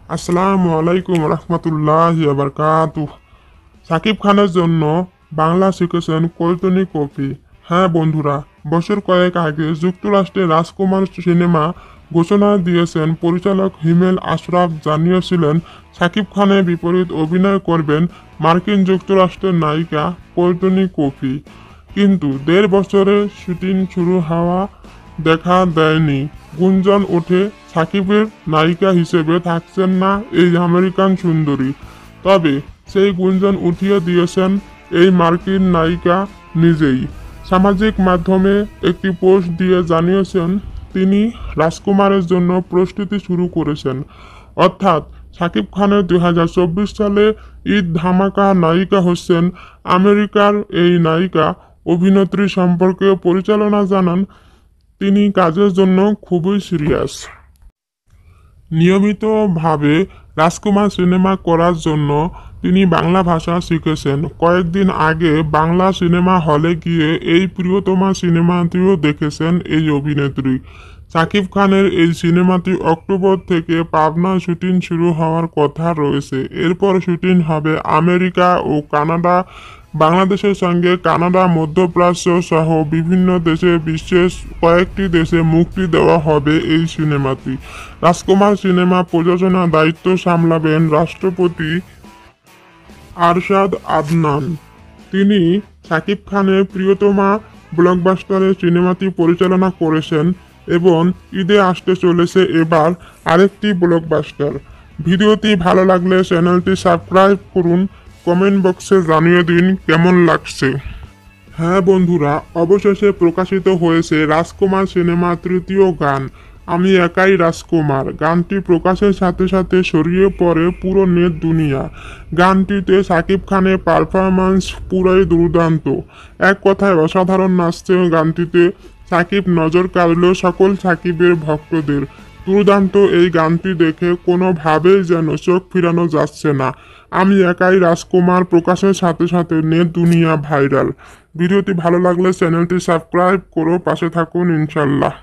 আসসালামু আলাইকুম রহমতুল্লাহি ওয়া বারাকাতুহ। সাকিব খানের জন্য বাংলা শিখেছেন কৈতনী কফি। হ্যাঁ বন্ধুরা, বছর কয়েক আগে যুক্তরাষ্ট্রে রাজকুমার সিনেমা ঘোষণা দিয়েছেন পরিচালক হিমেল আশরাফ, জানিয়েছিলেন সাকিব খানের বিপরীত অভিনয় করবেন মার্কিন যুক্তরাষ্ট্রের নায়িকা কৈতনী কফি। কিন্তু ১.৫ বছরে শুটিং শুরু হওয়া দেখা দেয়নি। গুঞ্জন ওঠে সাকিবের নায়িকা হিসেবে থাকছেন না এই আমেরিকান সুন্দরী। তবে সেই গুঞ্জন উঠিয়ে দিয়েছেন এই মার্কিন নায়িকা নিজেই। সামাজিক মাধ্যমে একটি পোস্ট দিয়ে জানিয়েছেন তিনি রাজকুমারের জন্য প্রস্তুতি শুরু করেছেন। অর্থাৎ সাকিব খানের ২০২৪ সালে ঈদ ধামাকা নায়িকা হচ্ছেন আমেরিকার এই নায়িকা। অভিনেত্রী সম্পর্কে পরিচালনা জানান তিনি কাজের জন্য খুবই সিরিয়াস। নিয়মিতভাবে রাজকুমার সিনেমা করার জন্য তিনি বাংলা ভাষা শিখেছেন। কয়েকদিন আগে বাংলা সিনেমা হলে গিয়ে এই প্রিয়তমা সিনেমাটিও দেখেছেন এই অভিনেত্রী। সাকিব খানের এই সিনেমাটি অক্টোবর থেকে পাবনায় শুটিং শুরু হওয়ার কথা রয়েছে। এরপর শুটিং হবে আমেরিকা ও কানাডা। বাংলাদেশের সঙ্গে কানাডা, মধ্যপ্রাচ্য সহ বিভিন্ন দেশে, বিশ্বের কয়েকটি দেশে মুক্তি দেওয়া হবে এই সিনেমাটি। রাজকুমার সিনেমা প্রযোজনা দায়িত্ব সামলাবেন রাষ্ট্রপতি আরশাদ আদনান। তিনি সাকিব খানের প্রিয়তমা ব্লকবাস্টারের সিনেমাটি পরিচালনা করেছেন এবং ঈদে আসতে চলেছে এবার আরেকটি ব্লকবাস্টার। ভিডিওটি ভালো লাগলে চ্যানেলটি সাবস্ক্রাইব করুন, কমেন্ট বক্সে জানিয়ে দিন কেমন লাগছে। হ্যাঁ বন্ধুরা, অবশেষে প্রকাশিত হয়েছে রাজকুমার সিনেমার তৃতীয় গান আমি একাই রাজকুমার। গানটি প্রকাশের সাথে সাথে ছড়িয়ে পড়ে পুরো নেট দুনিয়া। গানটিতে সাকিব খানের পারফরম্যান্স পুরোই দুর্দান্ত। এক কথায় অসাধারণ নাচছে গানটিতে। সাকিব নজর কাড়ল সকল সাকিবের ভক্তদের। দুর্দান্ত এই গানটি দেখে কোনোভাবেই যেন চোখ ফিরানো যাচ্ছে না। আমি একাই রাজকুমার প্রকাশের সাথে সাথে নেট দুনিয়া ভাইরাল। ভিডিওটি ভালো লাগলে চ্যানেলটি সাবস্ক্রাইব করো, পাশে থাকুন ইনশাল্লাহ।